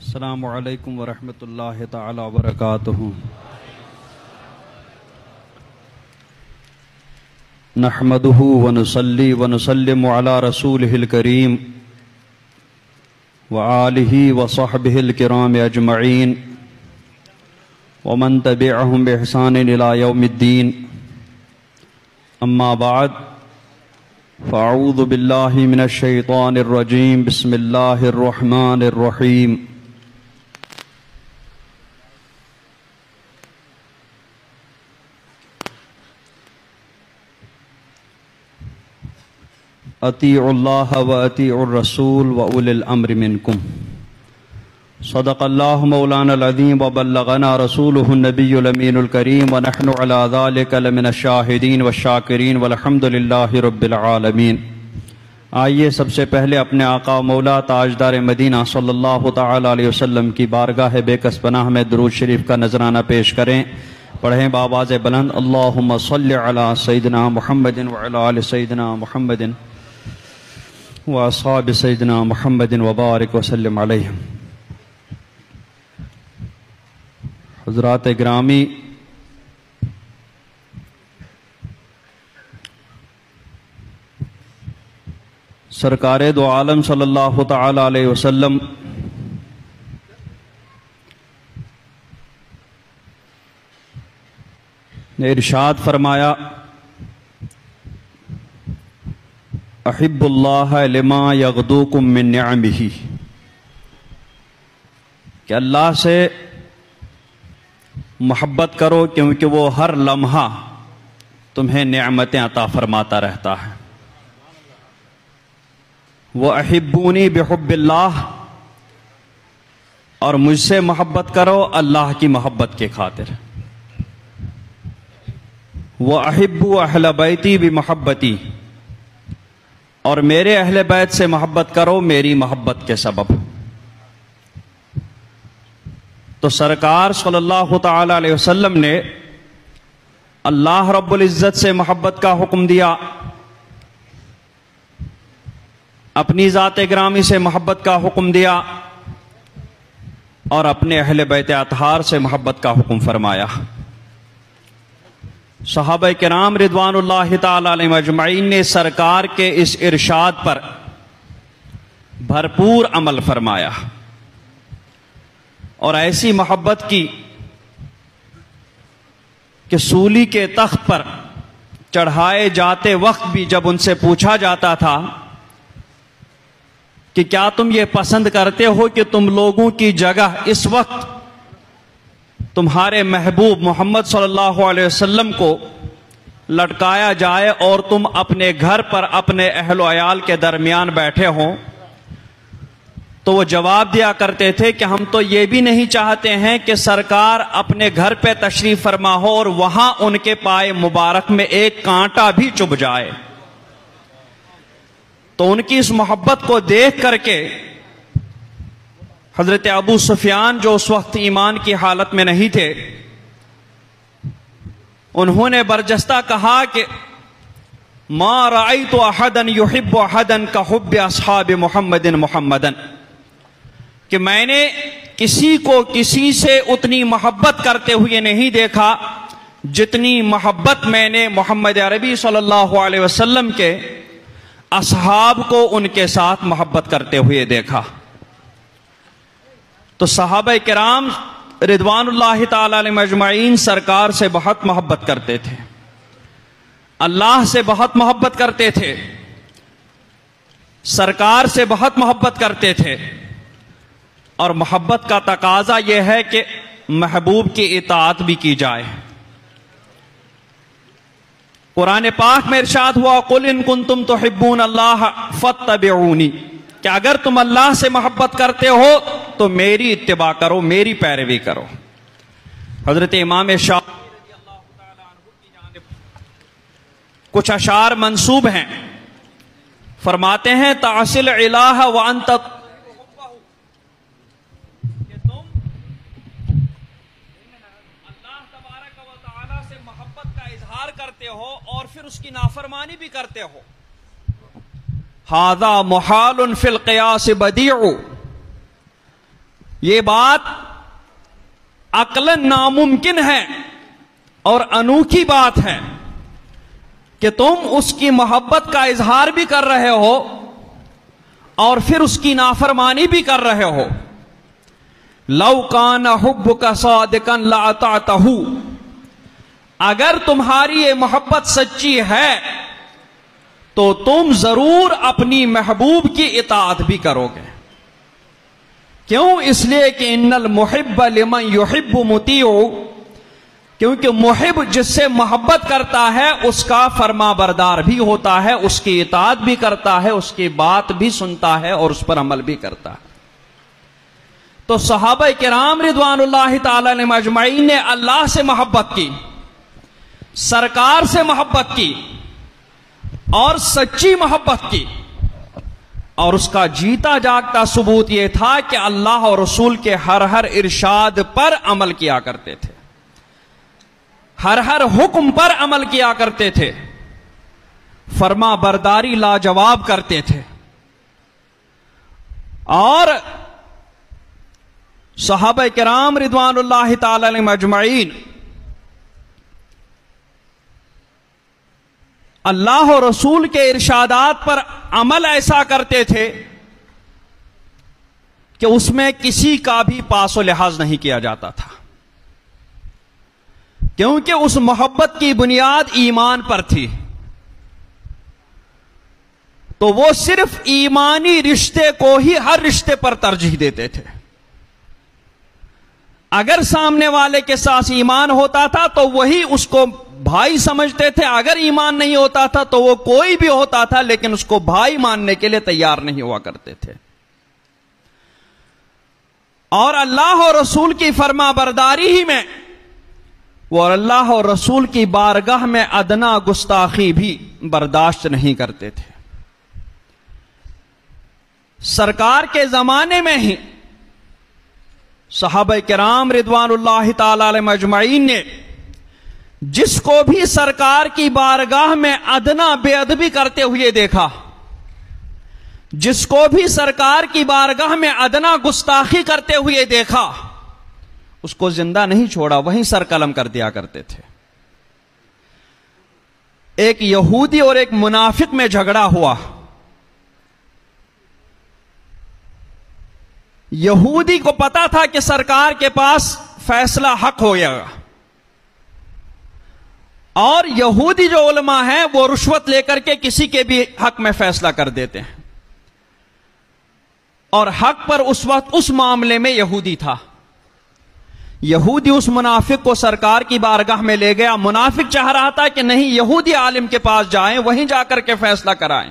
السلام علیکم ورحمۃ اللہ تعالی وبرکاتہ۔ نحمده ونصلي ونسلم على رسوله الكريم وآله وصحبه الكرام أجمعين ومن تبعهم بإحسان إلى يوم الدين، أما بعد، فأعوذ بالله من الشيطان الرجيم، بسم الله الرحمن الرحيم۔ اطیعوا اللہ واطیعوا الرسول واولی الامر منکم۔ صدق اللہ مولانا العظیم وبلغنا رسولہ النبی الامین الکریم ونحن علی ذلک لمن الشاہدین والشاکرین والحمد للہ رب العالمین۔ آئیے سب سے پہلے اپنے آقا مولا تاجدار مدینہ صلی اللہ تعالی علیہ وسلم کی بارگاہ بے کس پناہ میں درود شریف کا نذرانہ پیش کریں۔ پڑھیں بآواز بلند، اللہم صلی علی سیدنا محمد وعلی آل سیدنا محمد واصحاب سیدنا محمد وبارک وسلم علیہ۔ حضرات گرامی، سرکار دو عالم صلی اللہ تعالی علیہ وسلم نے ارشاد فرمایا، احب اللہ لما یغدوکم من نعمہ، کہ اللہ سے محبت کرو کیونکہ وہ ہر لمحہ تمہیں نعمتیں عطا فرماتا رہتا ہے۔ وَأَحِبُّونِي بِحُبِّ اللَّهِ، اور مجھ سے محبت کرو اللہ کی محبت کے خاطر۔ وَأَحِبُّ أَهْلَ بَيْتِي بِمَحَبَّتِي، اور میرے اہل بیت سے محبت کرو میری محبت کے سبب۔ تو سرکار صلی اللہ تعالی علیہ وسلم نے اللہ رب العزت سے محبت کا حکم دیا، اپنی ذات گرامی سے محبت کا حکم دیا، اور اپنے اہل بیت اطہار سے محبت کا حکم فرمایا۔ صحابہ کرام رضوان اللہ تعالی علیہم اجمعین نے سرکار کے اس ارشاد پر بھرپور عمل فرمایا، اور ایسی محبت کی کہ سولی کے تخت پر چڑھائے جاتے وقت بھی جب ان سے پوچھا جاتا تھا کہ کیا تم یہ پسند کرتے ہو کہ تم لوگوں کی جگہ اس وقت تمہارے محبوب محمد صلی اللہ علیہ وسلم کو لٹکایا جائے اور تم اپنے گھر پر اپنے اہل و عیال کے درمیان بیٹھے ہوں؟ تو وہ جواب دیا کرتے تھے کہ ہم تو یہ بھی نہیں چاہتے ہیں کہ سرکار اپنے گھر پہ تشریف فرما ہو اور وہاں ان کے پائے مبارک میں ایک کانٹا بھی چبھ جائے۔ تو ان کی اس محبت کو دیکھ کر کے حضرت ابو سفیان، جو اس وقت ایمان کی حالت میں نہیں تھے، انہوں نے برجستہ کہا کہ ما رأیت احدا یحب احدا کحب اصحاب محمد محمدا، کہ میں نے کسی کو کسی سے اتنی محبت کرتے ہوئے نہیں دیکھا جتنی محبت میں نے محمد عربی صلی اللہ علیہ وسلم کے اصحاب کو ان کے ساتھ محبت کرتے ہوئے دیکھا۔ تو صحابہ کرام رضوان اللہ تعالی علیہم اجمعین سرکار سے بہت محبت کرتے تھے، اللہ سے بہت محبت کرتے تھے، سرکار سے بہت محبت کرتے تھے، اور محبت کا تقاضا یہ ہے کہ محبوب کی اطاعت بھی کی جائے۔ قرآن پاک میں ارشاد ہوا، قُلْ إِن كُنتُمْ تُحِبُّونَ اللَّهَ فَاتَّبِعُونِي، کہ اگر تم اللہ سے محبت کرتے ہو تو میری اتباع کرو، میری پیروی کرو۔ حضرت امام شافعی رضی اللہ تعالی عنہ کی جانب کچھ اشعار منسوب ہیں، فرماتے ہیں تعصل الہ وانت، کہ تم اللہ تبارک و تعالی سے محبت کا اظہار کرتے ہو اور پھر اس کی نافرمانی بھی کرتے ہو۔ ھذا محال فی القیاس بدیع، یہ بات عقلاً ناممکن ہے اور انوکھی بات ہے کہ تم اس کی محبت کا اظہار بھی کر رہے ہو اور پھر اس کی نافرمانی بھی کر رہے ہو. لو کان حبک صادقا لاطعتہ، اگر تمہاری یہ محبت سچی ہے تو تم ضرور اپنی محبوب کی اطاعت بھی کرو گے. کیوں؟ اس لیے کہ ان المحب لمن یحب مطیع، کیونکہ محب جس سے محبت کرتا ہے اس کا فرما بردار بھی ہوتا ہے، اس کی اطاعت بھی کرتا ہے، اس کی بات بھی سنتا ہے اور اس پر عمل بھی کرتا ہے. تو صحابہ کرام رضوان اللہ تعالی علیہم اجمعین نے اللہ سے محبت کی، سرکار سے محبت کی اور سچی محبت کی، اور اس کا جیتا جاگتا ثبوت یہ تھا کہ اللہ اور رسول کے ہر ارشاد پر عمل کیا کرتے تھے، ہر حکم پر عمل کیا کرتے تھے، فرما برداری لاجواب کرتے تھے. اور صحابہ کرام رضوان اللہ تعالی علیہم اجمعین اللہ اور رسول کے ارشادات پر عمل ایسا کرتے تھے کہ اس میں کسی کا بھی پاس و لحاظ نہیں کیا جاتا تھا، کیونکہ اس محبت کی بنیاد ایمان پر تھی. تو وہ صرف ایمانی رشتے کو ہی ہر رشتے پر ترجیح دیتے تھے. اگر سامنے والے کے ساتھ ایمان ہوتا تھا تو وہی اس کو بھائی سمجھتے تھے، اگر ایمان نہیں ہوتا تھا تو وہ کوئی بھی ہوتا تھا لیکن اس کو بھائی ماننے کے لیے تیار نہیں ہوا کرتے تھے. اور اللہ اور رسول کی فرما برداری ہی میں وہ اللہ اور رسول کی بارگاہ میں ادنا گستاخی بھی برداشت نہیں کرتے تھے. سرکار کے زمانے میں ہی صحابہ کرام رضوان اللہ تعالی علیہم اجمعین نے جس کو بھی سرکار کی بارگاہ میں ادنا بے ادبی کرتے ہوئے دیکھا، جس کو بھی سرکار کی بارگاہ میں ادنا گستاخی کرتے ہوئے دیکھا، اس کو زندہ نہیں چھوڑا، وہیں سر قلم کر دیا کرتے تھے. ایک یہودی اور ایک منافق میں جھگڑا ہوا. یہودی کو پتا تھا کہ سرکار کے پاس فیصلہ حق ہو گیا، اور یہودی جو علماء ہیں وہ رشوت لے کر کے کسی کے بھی حق میں فیصلہ کر دیتے ہیں، اور حق پر اس وقت اس معاملے میں یہودی تھا. یہودی اس منافق کو سرکار کی بارگاہ میں لے گیا. منافق چاہ رہا تھا کہ نہیں، یہودی عالم کے پاس جائیں، وہیں جا کر کے فیصلہ کرائیں،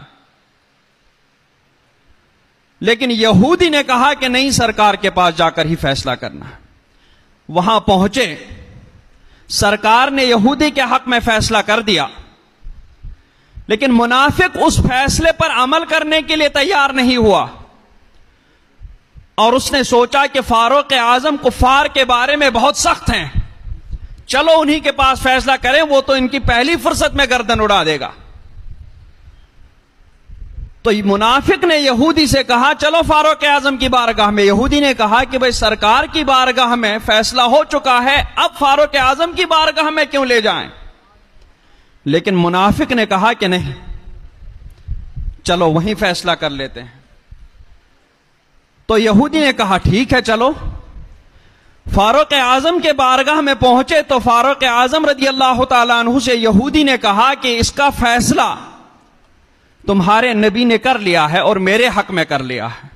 لیکن یہودی نے کہا کہ نہیں، سرکار کے پاس جا کر ہی فیصلہ کرنا ہے. وہاں پہنچے، سرکار نے یہودی کے حق میں فیصلہ کر دیا، لیکن منافق اس فیصلے پر عمل کرنے کے لیے تیار نہیں ہوا، اور اس نے سوچا کہ فاروق اعظم کفار کے بارے میں بہت سخت ہیں، چلو انہی کے پاس فیصلہ کریں، وہ تو ان کی پہلی فرصت میں گردن اڑا دے گا. تو منافق نے یہودی سے کہا چلو فاروق اعظم کی بارگاہ میں. یہودی نے کہا کہ بھئی سرکار کی بارگاہ میں فیصلہ ہو چکا ہے، اب فاروق اعظم کی بارگاہ میں کیوں لے جائیں؟ لیکن منافق نے کہا کہ نہیں، چلو وہیں فیصلہ کر لیتے ہیں. تو یہودی نے کہا ٹھیک ہے چلو. فاروق اعظم کے بارگاہ میں پہنچے تو فاروق اعظم رضی اللہ تعالیٰ عنہ سے یہودی نے کہا کہ اس کا فیصلہ تمہارے نبی نے کر لیا ہے اور میرے حق میں کر لیا ہے.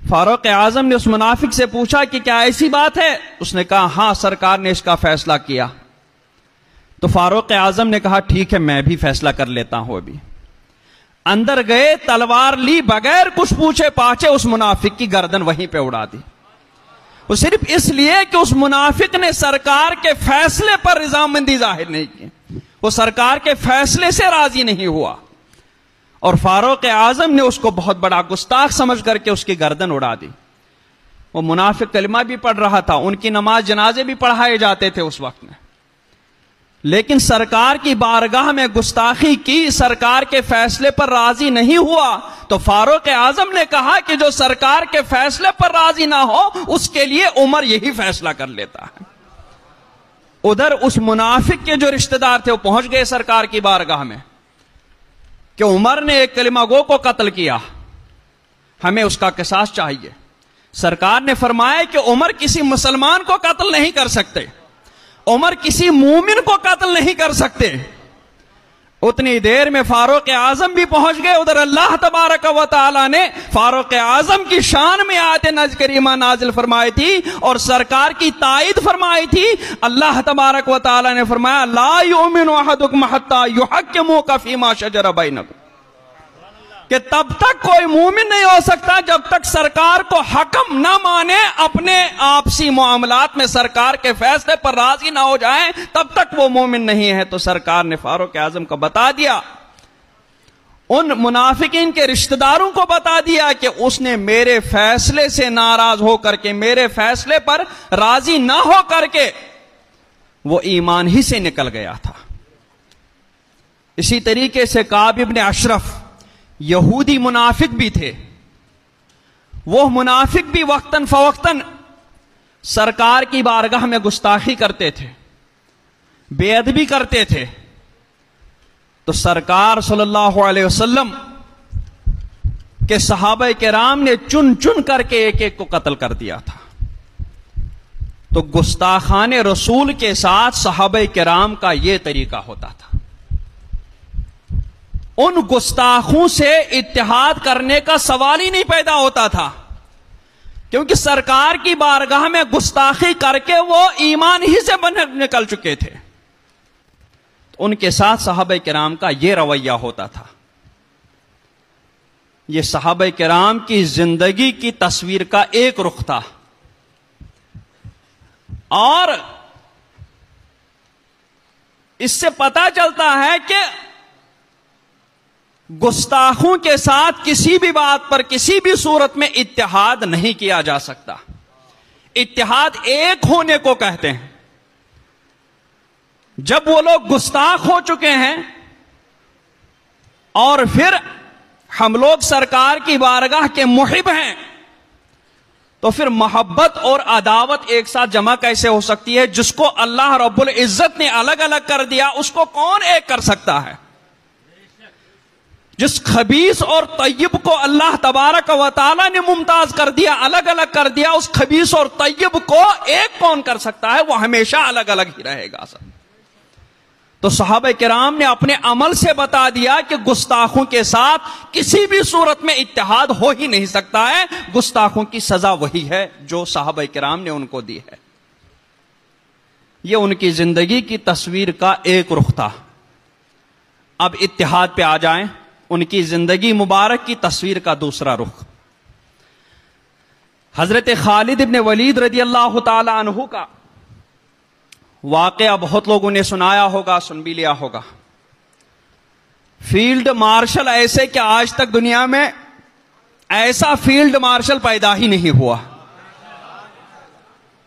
فاروق اعظم نے اس منافق سے پوچھا کہ کیا ایسی بات ہے؟ اس نے کہا ہاں، سرکار نے اس کا فیصلہ کیا. تو فاروق اعظم نے کہا ٹھیک ہے، میں بھی فیصلہ کر لیتا ہوں. ابھی اندر گئے، تلوار لی، بغیر کچھ پوچھے پاچھے اس منافق کی گردن وہیں پہ اڑا دی. وہ صرف اس لیے کہ اس منافق نے سرکار کے فیصلے پر رضامندی ظاہر نہیں کی، وہ سرکار کے فیصلے سے راضی نہیں ہوا، اور فاروق اعظم نے اس کو بہت بڑا گستاخ سمجھ کر کے اس کی گردن اڑا دی. وہ منافق کلمہ بھی پڑھ رہا تھا، ان کی نماز جنازے بھی پڑھائے جاتے تھے اس وقت میں، لیکن سرکار کی بارگاہ میں گستاخی کی، سرکار کے فیصلے پر راضی نہیں ہوا، تو فاروق اعظم نے کہا کہ جو سرکار کے فیصلے پر راضی نہ ہو اس کے لیے عمر یہی فیصلہ کر لیتا ہے۔ ادھر اس منافق کے جو رشتہ دار تھے وہ پہنچ گئے سرکار کی بارگاہ میں کہ عمر نے ایک کلمہ گو کو قتل کیا، ہمیں اس کا قصاص چاہیے۔ سرکار نے فرمایا کہ عمر کسی مسلمان کو قتل نہیں کر سکتے، عمر کسی مومن کو قتل نہیں کر سکتے۔ اتنی دیر میں فاروق اعظم بھی پہنچ گئے۔ ادھر اللہ تبارک و تعالی نے فاروق اعظم کی شان میں آیت کریمہ نازل فرمائی تھی اور سرکار کی تائید فرمائی تھی۔ اللہ تبارک و تعالی نے فرمایا لا یؤمن احدکم حتی یحکموک فیما شجر بینکم، کہ تب تک کوئی مومن نہیں ہو سکتا جب تک سرکار کو حکم نہ مانے، اپنے آپسی معاملات میں سرکار کے فیصلے پر راضی نہ ہو جائیں، تب تک وہ مومن نہیں ہے۔ تو سرکار نے فاروق اعظم کو بتا دیا، ان منافقین کے رشتہ داروں کو بتا دیا کہ اس نے میرے فیصلے سے ناراض ہو کر کے، میرے فیصلے پر راضی نہ ہو کر کے وہ ایمان ہی سے نکل گیا تھا۔ اسی طریقے سے کعب ابن اشرف یہودی منافق بھی تھے، وہ منافق بھی وقتاً فوقتاً سرکار کی بارگاہ میں گستاخی کرتے تھے، بے ادبی کرتے تھے۔ تو سرکار صلی اللہ علیہ وسلم کے صحابہ کرام نے چن چن کر کے ایک ایک کو قتل کر دیا تھا۔ تو گستاخان رسول کے ساتھ صحابہ کرام کا یہ طریقہ ہوتا تھا۔ ان گستاخوں سے اتحاد کرنے کا سوال ہی نہیں پیدا ہوتا تھا، کیونکہ سرکار کی بارگاہ میں گستاخی کر کے وہ ایمان ہی سے نکل چکے تھے۔ ان کے ساتھ صحابہ کرام کا یہ رویہ ہوتا تھا۔ یہ صحابہ کرام کی زندگی کی تصویر کا ایک رخ تھا، اور اس سے پتہ چلتا ہے کہ گستاخوں کے ساتھ کسی بھی بات پر کسی بھی صورت میں اتحاد نہیں کیا جا سکتا۔ اتحاد ایک ہونے کو کہتے ہیں۔ جب وہ لوگ گستاخ ہو چکے ہیں اور پھر ہم لوگ سرکار کی بارگاہ کے محب ہیں، تو پھر محبت اور عداوت ایک ساتھ جمع کیسے ہو سکتی ہے؟ جس کو اللہ رب العزت نے الگ الگ کر دیا اس کو کون ایک کر سکتا ہے؟ جس خبیث اور طیب کو اللہ تبارک و تعالی نے ممتاز کر دیا، الگ الگ کر دیا، اس خبیث اور طیب کو ایک کون کر سکتا ہے؟ وہ ہمیشہ الگ الگ ہی رہے گا۔ تو صحابہ کرام نے اپنے عمل سے بتا دیا کہ گستاخوں کے ساتھ کسی بھی صورت میں اتحاد ہو ہی نہیں سکتا ہے۔ گستاخوں کی سزا وہی ہے جو صحابہ کرام نے ان کو دی ہے۔ یہ ان کی زندگی کی تصویر کا ایک رخ تھا۔ اب اتحاد پہ آ جائیں، ان کی زندگی مبارک کی تصویر کا دوسرا رخ۔ حضرت خالد ابن ولید رضی اللہ تعالی عنہ کا واقعہ بہت لوگوں نے سنایا ہوگا، سن بھی لیا ہوگا۔ فیلڈ مارشل ایسے کہ آج تک دنیا میں ایسا فیلڈ مارشل پیدا ہی نہیں ہوا۔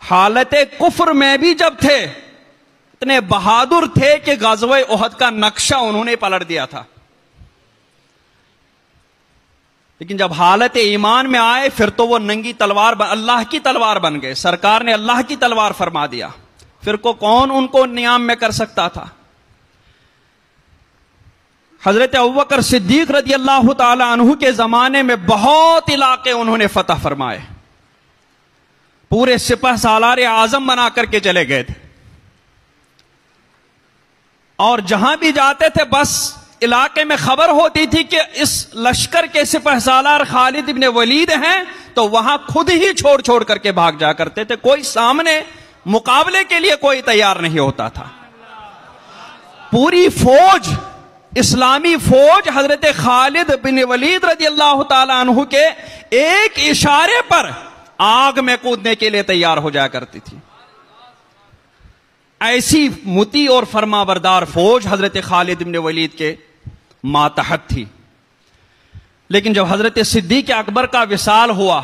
حالت کفر میں بھی جب تھے اتنے بہادر تھے کہ غزوہ احد کا نقشہ انہوں نے پلٹ دیا تھا، لیکن جب حالت ایمان میں آئے پھر تو وہ ننگی تلوار اللہ کی تلوار بن گئے۔ سرکار نے اللہ کی تلوار فرما دیا، پھر کو کون ان کو نیام میں کر سکتا تھا؟ حضرت ابوبکر صدیق رضی اللہ تعالی عنہ کے زمانے میں بہت علاقے انہوں نے فتح فرمائے، پورے سپہ سالار اعظم بنا کر کے چلے گئے تھے، اور جہاں بھی جاتے تھے بس علاقے میں خبر ہوتی تھی کہ اس لشکر کے سپہ سالار خالد ابن ولید ہیں، تو وہاں خود ہی چھوڑ چھوڑ کر کے بھاگ جا کرتے تھے۔ کوئی سامنے مقابلے کے لیے کوئی تیار نہیں ہوتا تھا۔ پوری فوج، اسلامی فوج حضرت خالد بن ولید رضی اللہ تعالی عنہ کے ایک اشارے پر آگ میں کودنے کے لیے تیار ہو جایا کرتی تھی۔ ایسی مطیع اور فرما بردار فوج حضرت خالد بن ولید کے ماتحت تھی۔ لیکن جب حضرت صدیق اکبر کا وصال ہوا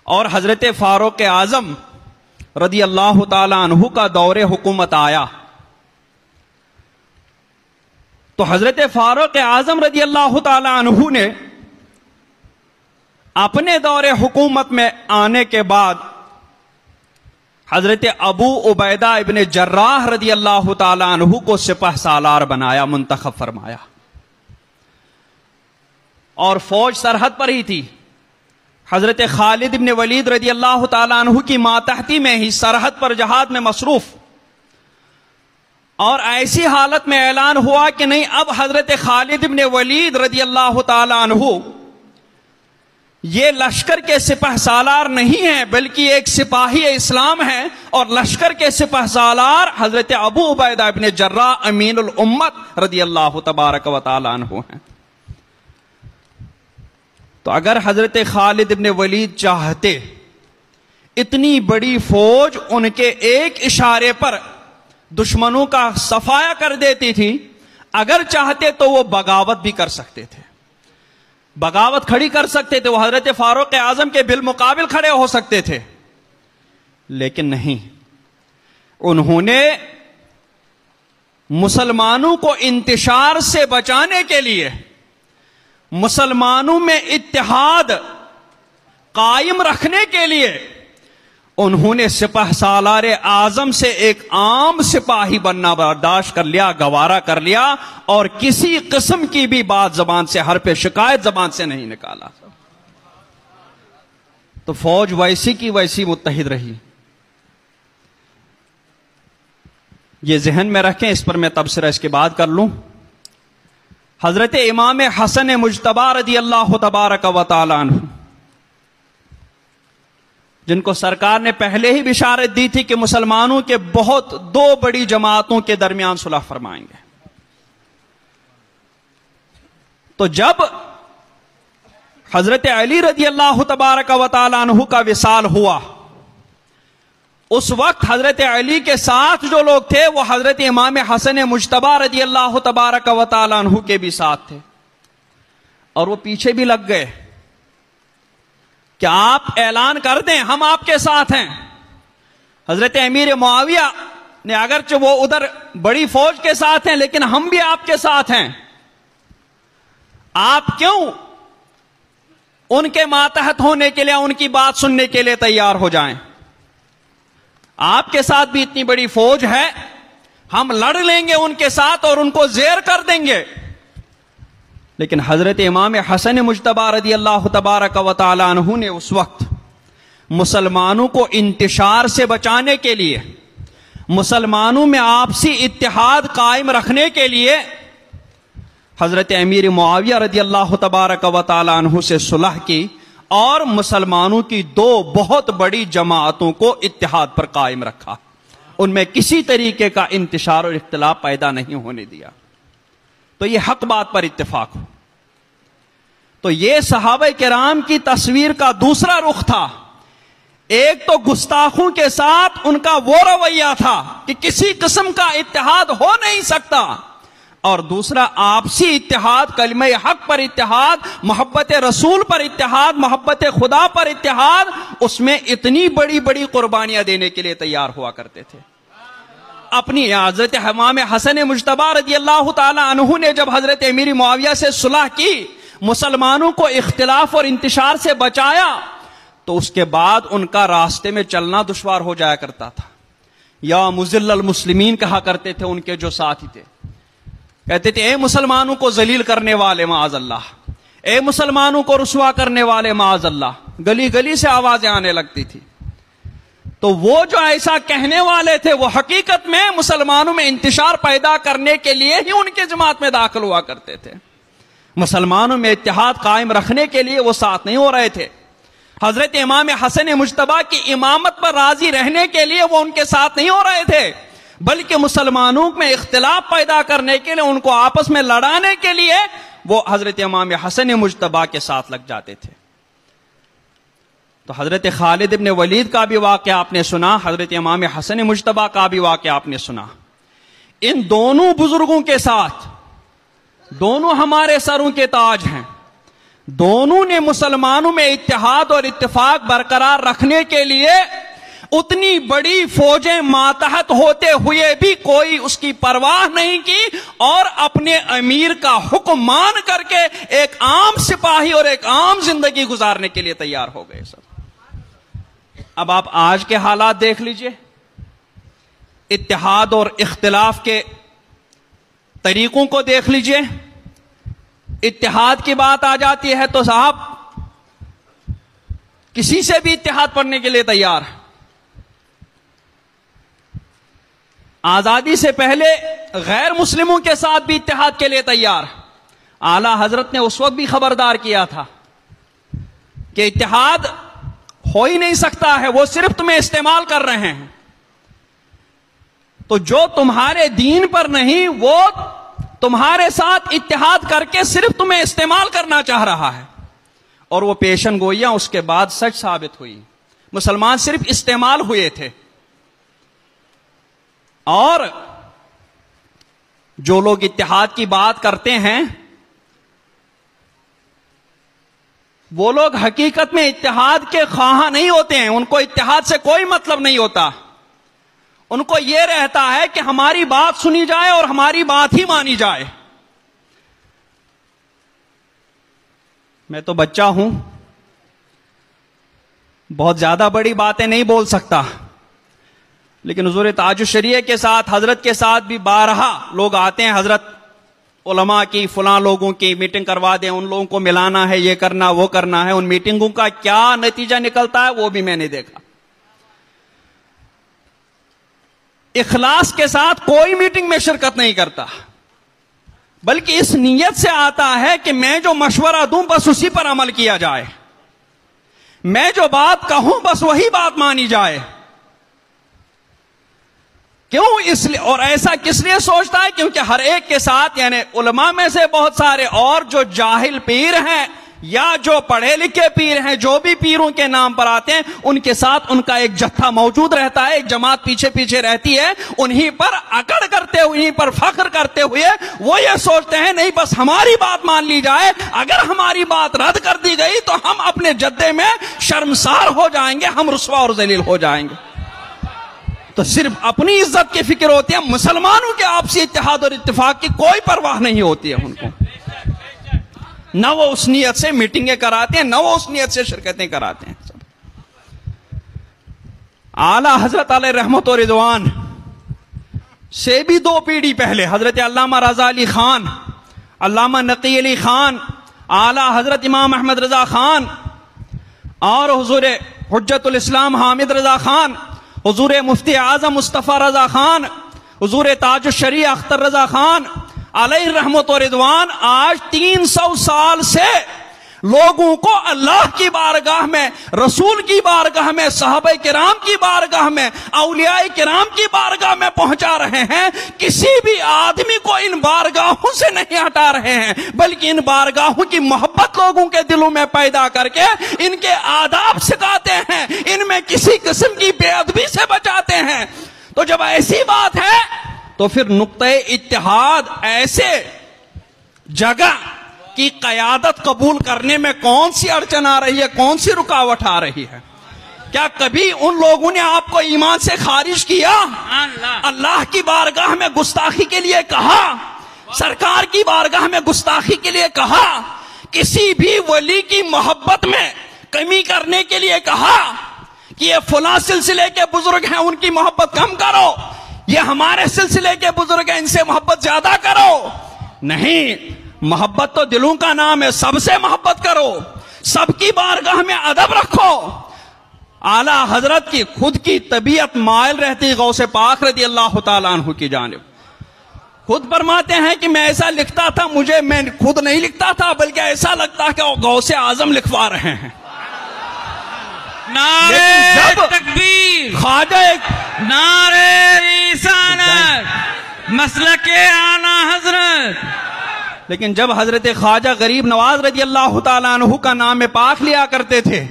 اور حضرت فاروق اعظم رضی اللہ تعالی عنہ کا دور حکومت آیا، تو حضرت فاروق اعظم رضی اللہ تعالی عنہ نے اپنے دور حکومت میں آنے کے بعد حضرت ابو عبیدہ ابن جراح رضی اللہ تعالی عنہ کو سپہ سالار بنایا، منتخب فرمایا، اور فوج سرحد پر ہی تھی۔ حضرت خالد ابن ولید رضی اللہ تعالی عنہ کی ماتحتی میں ہی سرحد پر جہاد میں مصروف، اور ایسی حالت میں اعلان ہوا کہ نہیں، اب حضرت خالد ابن ولید رضی اللہ تعالی عنہ یہ لشکر کے سپہ سالار نہیں ہیں بلکہ ایک سپاہی اسلام ہیں، اور لشکر کے سپہ سالار حضرت ابو عبیدہ ابن جراح امین الامت رضی اللہ تبارک و تعالی عنہ ہیں۔ تو اگر حضرت خالد ابن ولید چاہتے، اتنی بڑی فوج ان کے ایک اشارے پر دشمنوں کا صفایا کر دیتی تھی، اگر چاہتے تو وہ بغاوت بھی کر سکتے تھے، بغاوت کھڑی کر سکتے تھے، وہ حضرت فاروق اعظم کے بالمقابل کھڑے ہو سکتے تھے، لیکن نہیں، انہوں نے مسلمانوں کو انتشار سے بچانے کے لیے، مسلمانوں میں اتحاد قائم رکھنے کے لیے، انہوں نے سپہ سالار اعظم سے ایک عام سپاہی بننا برداشت کر لیا، گوارا کر لیا، اور کسی قسم کی بھی بات زبان سے، حرف شکایت زبان سے نہیں نکالا۔ تو فوج ویسی کی ویسی متحد رہی۔ یہ ذہن میں رکھیں، اس پر میں تبصرہ اس کے بعد کر لوں۔ حضرت امام حسن مجتبی رضی اللہ تبارک و تعالی عنہ، جن کو سرکار نے پہلے ہی بشارت دی تھی کہ مسلمانوں کے بہت دو بڑی جماعتوں کے درمیان صلح فرمائیں گے، تو جب حضرت علی رضی اللہ تبارک و تعالی عنہ کا وصال ہوا، اس وقت حضرت علی کے ساتھ جو لوگ تھے وہ حضرت امام حسن مجتبی رضی اللہ تبارک و تعالی عنہ کے بھی ساتھ تھے، اور وہ پیچھے بھی لگ گئے کہ آپ اعلان کر دیں ہم آپ کے ساتھ ہیں۔ حضرت امیر معاویہ نے اگرچہ وہ ادھر بڑی فوج کے ساتھ ہیں لیکن ہم بھی آپ کے ساتھ ہیں، آپ کیوں ان کے ماتحت ہونے کے لیے، ان کی بات سننے کے لیے تیار ہو جائیں؟ آپ کے ساتھ بھی اتنی بڑی فوج ہے، ہم لڑ لیں گے ان کے ساتھ اور ان کو زیر کر دیں گے۔ لیکن حضرت امام حسن مجتبی رضی اللہ تبارک و تعالی عنہ نے اس وقت مسلمانوں کو انتشار سے بچانے کے لیے، مسلمانوں میں آپسی اتحاد قائم رکھنے کے لیے حضرت امیر معاویہ رضی اللہ تبارک و تعالی عنہ سے صلح کی، اور مسلمانوں کی دو بہت بڑی جماعتوں کو اتحاد پر قائم رکھا، ان میں کسی طریقے کا انتشار اور اختلاف پیدا نہیں ہونے دیا۔ تو یہ حق بات پر اتفاق ہو۔ تو یہ صحابہ کرام کی تصویر کا دوسرا رخ تھا۔ ایک تو گستاخوں کے ساتھ ان کا وہ رویہ تھا کہ کسی قسم کا اتحاد ہو نہیں سکتا، اور دوسرا آپسی اتحاد، کلمہ حق پر اتحاد، محبت رسول پر اتحاد، محبت خدا پر اتحاد، اس میں اتنی بڑی بڑی قربانیاں دینے کے لیے تیار ہوا کرتے تھے۔ اپنی حضرت امام حسن مجتبی رضی اللہ تعالی عنہ نے جب حضرت امیر معاویہ سے صلح کی، مسلمانوں کو اختلاف اور انتشار سے بچایا، تو اس کے بعد ان کا راستے میں چلنا دشوار ہو جایا کرتا تھا۔ یا مذل المسلمین کہا کرتے تھے ان کے جو ساتھی تھے، کہتے تھے اے مسلمانوں کو ذلیل کرنے والے معاذ اللہ، اے مسلمانوں کو رسوا کرنے والے معاذ اللہ، گلی گلی سے آوازیں آنے لگتی تھی۔ تو وہ جو ایسا کہنے والے تھے وہ حقیقت میں مسلمانوں میں انتشار پیدا کرنے کے لیے ہی ان کے جماعت میں داخل ہوا کرتے تھے، مسلمانوں میں اتحاد قائم رکھنے کے لیے وہ ساتھ نہیں ہو رہے تھے۔ حضرت امام حسن مجتبی کی امامت پر راضی رہنے کے لیے وہ ان کے ساتھ نہیں ہو رہے تھے، بلکہ مسلمانوں میں اختلاف پیدا کرنے کے لیے، ان کو آپس میں لڑانے کے لیے وہ حضرت امام حسن مجتبی کے ساتھ لگ جاتے تھے۔ تو حضرت خالد ابن ولید کا بھی واقعہ آپ نے سنا، حضرت امام حسن مجتبی کا بھی واقعہ آپ نے سنا۔ ان دونوں بزرگوں کے ساتھ، دونوں ہمارے سروں کے تاج ہیں، دونوں نے مسلمانوں میں اتحاد اور اتفاق برقرار رکھنے کے لیے اتنی بڑی فوجیں ماتحت ہوتے ہوئے بھی کوئی اس کی پرواہ نہیں کی اور اپنے امیر کا حکم مان کر کے ایک عام سپاہی اور ایک عام زندگی گزارنے کے لیے تیار ہو گئے سب۔ اب آپ آج کے حالات دیکھ لیجئے، اتحاد اور اختلاف کے طریقوں کو دیکھ لیجئے۔ اتحاد کی بات آ جاتی ہے تو صاحب کسی سے بھی اتحاد پڑھنے کے لیے تیار ہے۔ آزادی سے پہلے غیر مسلموں کے ساتھ بھی اتحاد کے لیے تیار ہے۔ اعلی حضرت نے اس وقت بھی خبردار کیا تھا کہ اتحاد ہو ہی نہیں سکتا ہے، وہ صرف تمہیں استعمال کر رہے ہیں۔ تو جو تمہارے دین پر نہیں وہ تمہارے ساتھ اتحاد کر کے صرف تمہیں استعمال کرنا چاہ رہا ہے، اور وہ پیشن گوئیاں اس کے بعد سچ ثابت ہوئی۔ مسلمان صرف استعمال ہوئے تھے، اور جو لوگ اتحاد کی بات کرتے ہیں وہ لوگ حقیقت میں اتحاد کے خواہاں نہیں ہوتے ہیں، ان کو اتحاد سے کوئی مطلب نہیں ہوتا۔ ان کو یہ رہتا ہے کہ ہماری بات سنی جائے اور ہماری بات ہی مانی جائے۔ میں تو بچہ ہوں، بہت زیادہ بڑی باتیں نہیں بول سکتا، لیکن حضور تاج الشریعہ کے ساتھ، حضرت کے ساتھ بھی بارہا لوگ آتے ہیں، حضرت علماء کی فلاں لوگوں کی میٹنگ کروا دیں، ان لوگوں کو ملانا ہے، یہ کرنا وہ کرنا ہے۔ ان میٹنگوں کا کیا نتیجہ نکلتا ہے وہ بھی میں نے دیکھا۔ اخلاص کے ساتھ کوئی میٹنگ میں شرکت نہیں کرتا، بلکہ اس نیت سے آتا ہے کہ میں جو مشورہ دوں بس اسی پر عمل کیا جائے، میں جو بات کہوں بس وہی بات مانی جائے۔ کیوں؟ اس لیے، اور ایسا کس لیے سوچتا ہے؟ کیونکہ ہر ایک کے ساتھ، یعنی علماء میں سے بہت سارے اور جو جاہل پیر ہیں یا جو پڑھے لکھے پیر ہیں، جو بھی پیروں کے نام پر آتے ہیں، ان کے ساتھ ان کا ایک جتھا موجود رہتا ہے، ایک جماعت پیچھے پیچھے رہتی ہے، انہی پر اکڑ کرتے ہوئے، انہی پر فخر کرتے ہوئے وہ یہ سوچتے ہیں نہیں بس ہماری بات مان لی جائے، اگر ہماری بات رد کر دی گئی تو ہم اپنے جدے میں شرمسار ہو جائیں گے، ہم رسوا اور ذلیل ہو جائیں گے۔ تو صرف اپنی عزت کی فکر ہوتی ہے، مسلمانوں کے آپسی اتحاد اور اتفاق کی کوئی پرواہ نہیں ہوتی ہے ان کو۔ نہ وہ اس نیت سے میٹنگیں کراتے ہیں، نہ وہ اس نیت سے شرکتیں کراتے ہیں۔ اعلی حضرت علیہ رحمت و رضوان سے بھی 2 پیڑھی پہلے حضرت علامہ رضا علی خان، علامہ نقی علی خان، اعلی حضرت امام احمد رضا خان اور حضور حجت الاسلام حامد رضا خان، حضور مفتی اعظم مصطفیٰ رضا خان، حضور تاج الشریعہ اختر رضا خان علیہ رحمت و رضوان آج 300 سال سے لوگوں کو اللہ کی بارگاہ میں، رسول کی بارگاہ میں، صحابہ کرام کی بارگاہ میں، اولیاء کرام کی بارگاہ میں پہنچا رہے ہیں۔ کسی بھی آدمی کو ان بارگاہوں سے نہیں ہٹا رہے ہیں، بلکہ ان بارگاہوں کی محبت لوگوں کے دلوں میں پیدا کر کے ان کے آداب سکھاتے ہیں، ان میں کسی قسم کی بے ادبی سے بچاتے ہیں۔ تو جب ایسی بات ہے تو پھر نقطہ اتحاد ایسے جگہ کی قیادت قبول کرنے میں کون سی اڑچن آ رہی ہے، کون سی رکاوٹ آ رہی ہے؟ کیا کبھی ان لوگوں نے آپ کو ایمان سے خارج کیا؟ اللہ کی بارگاہ میں گستاخی کے لیے کہا، سرکار کی بارگاہ میں گستاخی کے لیے کہا، کسی بھی ولی کی محبت میں کمی کرنے کے لیے کہا کہ یہ فلاں سلسلے کے بزرگ ہیں ان کی محبت کم کرو، یہ ہمارے سلسلے کے بزرگ ہیں ان سے محبت زیادہ کرو؟ نہیں، محبت تو دلوں کا نام ہے، سب سے محبت کرو، سب کی بارگاہ میں ادب رکھو۔ اعلی حضرت کی خود کی طبیعت مائل رہتی غوث پاک رضی اللہ تعالیٰ عنہ کی جانب۔ خود فرماتے ہیں کہ میں ایسا لکھتا تھا، میں خود نہیں لکھتا تھا بلکہ ایسا لگتا کہ غوث اعظم لکھوا رہے ہیں۔ نعرہ تکبیر، خواجہ نعرہ رسالت، مسلک اعلی حضرت۔ لیکن جب حضرت خواجہ غریب نواز رضی اللہ تعالیٰ عنہ کا نام پاک لیا کرتے تھے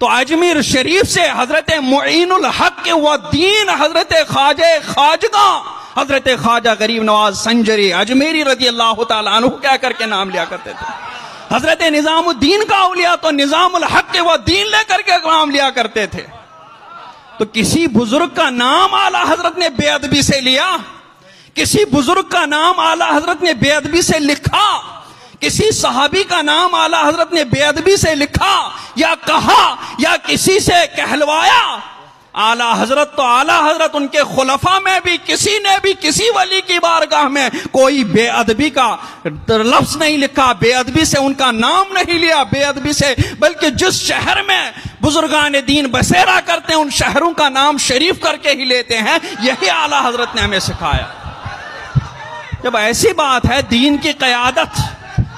تو اجمیر شریف سے حضرت معین الحق و دین حضرت خواجہ خواجگاں حضرت خواجہ غریب نواز سنجری اجمیری رضی اللہ تعالیٰ عنہ کہہ کر کے نام لیا کرتے تھے۔ حضرت نظام الدین کا اولیاء تو نظام الحق و دین لے کر کے نام لیا کرتے تھے۔ تو کسی بزرگ کا نام اعلی حضرت نے بے ادبی سے لیا، کسی بزرگ کا نام اعلی حضرت نے بے ادبی سے لکھا، کسی صحابی کا نام اعلی حضرت نے بے ادبی سے لکھا یا کہا یا کسی سے کہلوایا؟ اعلی حضرت تو اعلی حضرت، ان کے خلفاء میں بھی کسی نے بھی کسی ولی کی بارگاہ میں کوئی بے ادبی کا لفظ نہیں لکھا، بے ادبی سے ان کا نام نہیں لیا، بے ادبی سے، بلکہ جس شہر میں بزرگان دین بسیرا کرتے ہیں ان شہروں کا نام شریف کر کے ہی لیتے ہیں۔ یہی اعلی حضرت نے ہمیں سکھایا۔ جب ایسی بات ہے، دین کی قیادت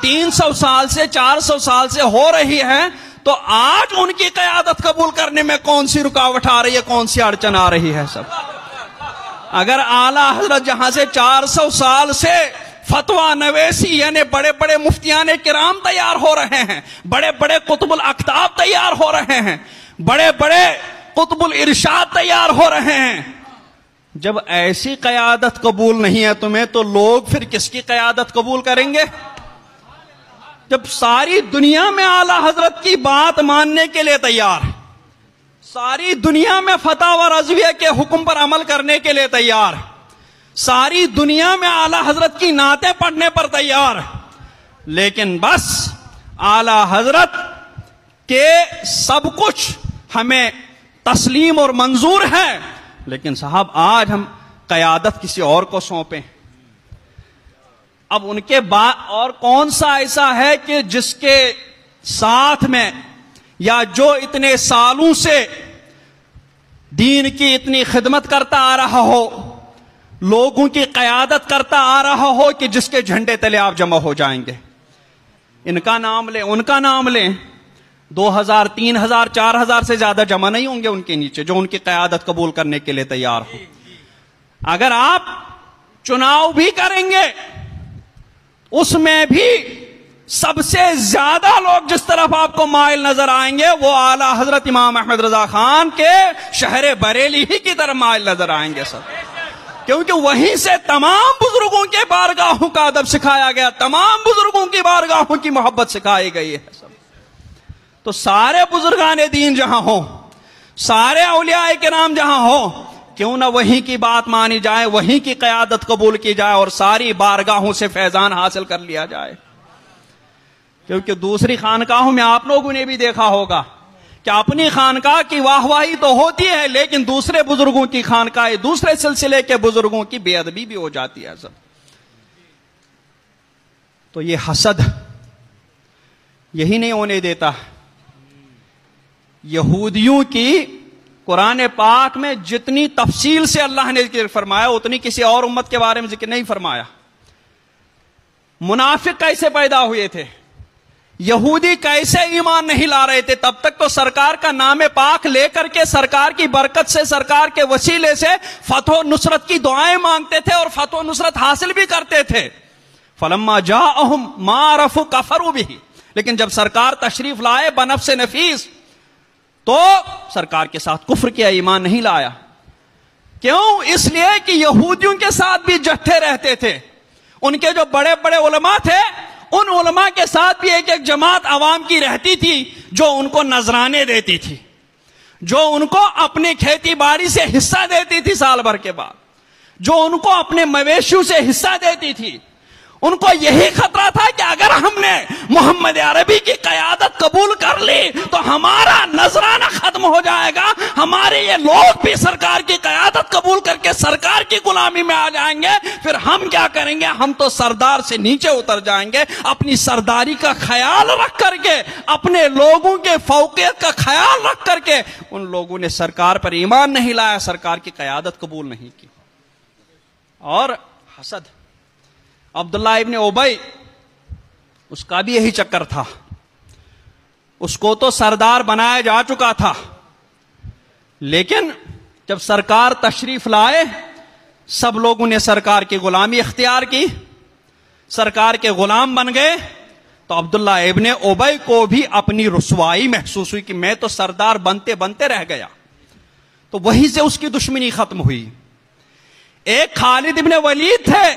300 سال سے 400 سال سے ہو رہی ہے، تو آج ان کی قیادت قبول کرنے میں کون سی رکاوٹ آ رہی ہے، کون سی اڑچن آ رہی ہے؟ سب اگر اعلی حضرت جہاں سے 400 سال سے فتویٰ نویسی یعنی بڑے بڑے مفتیان کرام تیار ہو رہے ہیں، بڑے بڑے قطب الاقطاب تیار ہو رہے ہیں، بڑے بڑے قطب الارشاد تیار ہو رہے ہیں، جب ایسی قیادت قبول نہیں ہے تمہیں، تو لوگ پھر کس کی قیادت قبول کریں گے؟ جب ساری دنیا میں اعلی حضرت کی بات ماننے کے لیے تیار، ساری دنیا میں فتح و رضویہ کے حکم پر عمل کرنے کے لیے تیار، ساری دنیا میں اعلی حضرت کی نعتیں پڑھنے پر تیار، لیکن بس اعلی حضرت کے سب کچھ ہمیں تسلیم اور منظور ہے، لیکن صاحب آج ہم قیادت کسی اور کو سونپیں۔ اب ان کے بعد اور کون سا ایسا ہے کہ جس کے ساتھ میں یا جو اتنے سالوں سے دین کی اتنی خدمت کرتا آ رہا ہو، لوگوں کی قیادت کرتا آ رہا ہو، کہ جس کے جھنڈے تلے آپ جمع ہو جائیں گے؟ ان کا نام لیں، ان کا نام لیں، 2000 3000 4000 سے زیادہ جمع نہیں ہوں گے ان کے نیچے جو ان کی قیادت قبول کرنے کے لیے تیار ہو۔ اگر آپ چناؤ بھی کریں گے، اس میں بھی سب سے زیادہ لوگ جس طرف آپ کو مائل نظر آئیں گے وہ اعلی حضرت امام احمد رضا خان کے شہر بریلی ہی کی طرف مائل نظر آئیں گے سب، کیونکہ وہیں سے تمام بزرگوں کے بارگاہوں کا ادب سکھایا گیا، تمام بزرگوں کی بارگاہوں کی محبت سکھائی گئی ہے سب۔ تو سارے بزرگان دین جہاں ہوں، سارے اولیاء کرام جہاں ہوں، کیوں نہ وہیں کی بات مانی جائے، وہیں کی قیادت قبول کی جائے اور ساری بارگاہوں سے فیضان حاصل کر لیا جائے۔ کیونکہ دوسری خانقاہوں میں آپ لوگوں نے بھی دیکھا ہوگا کہ اپنی خانقاہ کی واہ واہی تو ہوتی ہے، لیکن دوسرے بزرگوں کی خانقاہ، دوسرے سلسلے کے بزرگوں کی بے ادبی بھی ہو جاتی ہے سب۔ تو یہ حسد یہی نہیں ہونے دیتا۔ یہودیوں کی قرآن پاک میں جتنی تفصیل سے اللہ نے ذکر فرمایا اتنی کسی اور امت کے بارے میں ذکر نہیں فرمایا۔ منافق کیسے پیدا ہوئے تھے، یہودی کیسے ایمان نہیں لا رہے تھے، تب تک تو سرکار کا نام پاک لے کر کے سرکار کی برکت سے، سرکار کے وسیلے سے فتح و نصرت کی دعائیں مانگتے تھے اور فتح و نصرت حاصل بھی کرتے تھے۔ فلما جاءہم ما عرفوا کفروا بہ، لیکن جب سرکار تشریف لائے بنفس نفیس تو سرکار کے ساتھ کفر کیا، ایمان نہیں لایا۔ کیوں؟ اس لیے کہ یہودیوں کے ساتھ بھی جتھے رہتے تھے، ان کے جو بڑے بڑے علماء تھے ان علماء کے ساتھ بھی ایک ایک جماعت عوام کی رہتی تھی جو ان کو نذرانے دیتی تھی، جو ان کو اپنی کھیتی باڑی سے حصہ دیتی تھی سال بھر کے بعد، جو ان کو اپنے مویشیوں سے حصہ دیتی تھی۔ ان کو یہی خطرہ تھا کہ اگر ہم نے محمد عربی کی قیادت قبول کر لی تو ہمارا نذرانہ ختم ہو جائے گا، ہمارے یہ لوگ بھی سرکار کی قیادت قبول کر کے سرکار کی غلامی میں آ جائیں گے، پھر ہم کیا کریں گے؟ ہم تو سردار سے نیچے اتر جائیں گے۔ اپنی سرداری کا خیال رکھ کر کے، اپنے لوگوں کے فوقیت کا خیال رکھ کر کے ان لوگوں نے سرکار پر ایمان نہیں لایا، سرکار کی قیادت قبول نہیں کی۔ اور حسد، عبداللہ ابن ابی، اس کا بھی یہی چکر تھا، اس کو تو سردار بنایا جا چکا تھا، لیکن جب سرکار تشریف لائے سب لوگوں نے سرکار کی غلامی اختیار کی، سرکار کے غلام بن گئے، تو عبداللہ ابن ابی کو بھی اپنی رسوائی محسوس ہوئی کہ میں تو سردار بنتے بنتے رہ گیا، تو وہیں سے اس کی دشمنی ختم ہوئی۔ ایک خالد ابن ولید تھے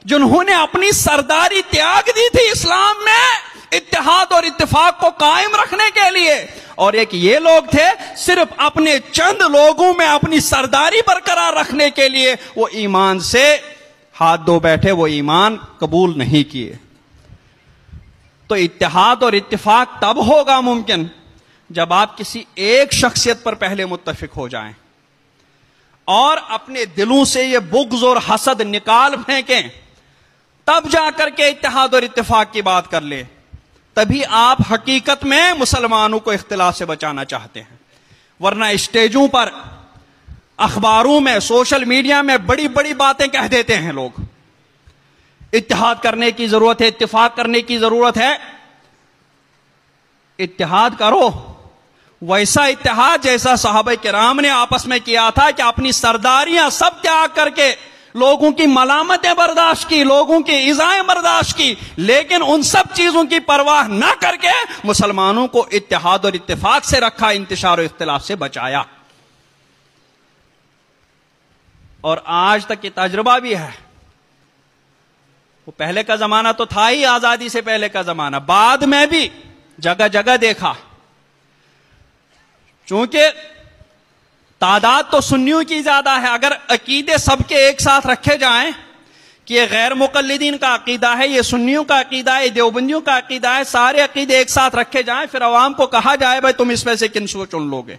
جنہوں نے اپنی سرداری تیاگ دی تھی اسلام میں، اتحاد اور اتفاق کو قائم رکھنے کے لیے، اور ایک یہ لوگ تھے صرف اپنے چند لوگوں میں اپنی سرداری برقرار رکھنے کے لیے وہ ایمان سے ہاتھ دھو بیٹھے، وہ ایمان قبول نہیں کیے۔ تو اتحاد اور اتفاق تب ہوگا ممکن جب آپ کسی ایک شخصیت پر پہلے متفق ہو جائیں اور اپنے دلوں سے یہ بغض اور حسد نکال پھینکیں، تب جا کر کے اتحاد اور اتفاق کی بات کر لے۔ تبھی آپ حقیقت میں مسلمانوں کو اختلاف سے بچانا چاہتے ہیں، ورنہ اسٹیجوں پر، اخباروں میں، سوشل میڈیا میں بڑی بڑی باتیں کہہ دیتے ہیں لوگ۔ اتحاد کرنے کی ضرورت ہے، اتفاق کرنے کی ضرورت ہے۔ اتحاد کرو، ویسا اتحاد جیسا صحابہ کرام نے آپس میں کیا تھا کہ اپنی سرداریاں سب تیاگ کر کے لوگوں کی ملامتیں برداشت کی، لوگوں کی ایذائیں برداشت کی، لیکن ان سب چیزوں کی پرواہ نہ کر کے مسلمانوں کو اتحاد اور اتفاق سے رکھا، انتشار و اختلاف سے بچایا۔ اور آج تک یہ تجربہ بھی ہے۔ وہ پہلے کا زمانہ تو تھا ہی، آزادی سے پہلے کا زمانہ، بعد میں بھی جگہ جگہ دیکھا۔ چونکہ تعداد تو سنیوں کی زیادہ ہے، اگر عقیدے سب کے ایک ساتھ رکھے جائیں کہ یہ غیر مقلدین کا عقیدہ ہے، یہ سنیوں کا عقیدہ ہے، یہ دیوبندیوں کا عقیدہ ہے، سارے عقیدے ایک ساتھ رکھے جائیں، پھر عوام کو کہا جائے بھائی تم اس میں سے کن کو چن لو گے،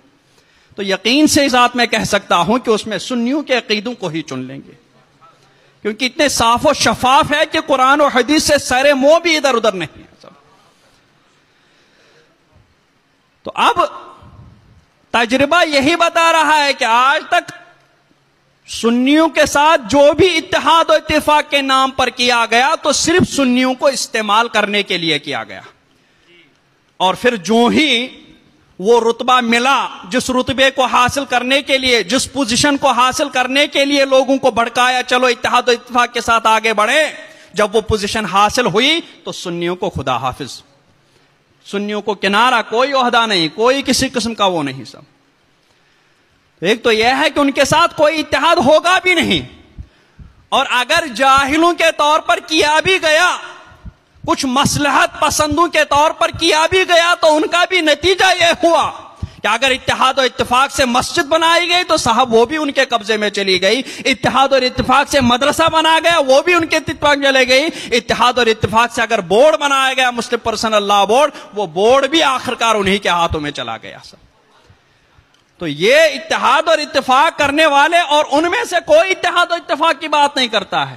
تو یقین سے اس بات میں کہہ سکتا ہوں کہ اس میں سنیوں کے عقیدوں کو ہی چن لیں گے، کیونکہ اتنے صاف و شفاف ہے کہ قرآن و حدیث سے سر منہ بھی ادھر ادھر نہیں ہے سب۔ تو اب تجربہ یہی بتا رہا ہے کہ آج تک سنیوں کے ساتھ جو بھی اتحاد و اتفاق کے نام پر کیا گیا تو صرف سنیوں کو استعمال کرنے کے لیے کیا گیا، اور پھر جو ہی وہ رتبہ ملا، جس رتبے کو حاصل کرنے کے لیے، جس پوزیشن کو حاصل کرنے کے لیے لوگوں کو بھڑکایا چلو اتحاد و اتفاق کے ساتھ آگے بڑھے، جب وہ پوزیشن حاصل ہوئی تو سنیوں کو خدا حافظ، سنیوں کو کنارہ، کوئی عہدہ نہیں، کوئی کسی قسم کا وہ نہیں سب۔ ایک تو یہ ہے کہ ان کے ساتھ کوئی اتحاد ہوگا بھی نہیں، اور اگر جاہلوں کے طور پر کیا بھی گیا، کچھ مصلحت پسندوں کے طور پر کیا بھی گیا، تو ان کا بھی نتیجہ یہ ہوا کہ اگر اتحاد و اتفاق سے مسجد بنائی گئی تو صاحب وہ بھی ان کے قبضے میں چلی گئی، اتحاد اور اتفاق سے مدرسہ بنا گیا وہ بھی ان کے اتفاق میں چلے گئی، اتحاد اور اتفاق سے اگر بورڈ بنایا گیا، مسلم پرسنل لا بورڈ، وہ بورڈ بھی آخرکار انہی کے ہاتھوں میں چلا گیا سب۔ تو یہ اتحاد اور اتفاق کرنے والے، اور ان میں سے کوئی اتحاد اور اتفاق کی بات نہیں کرتا ہے،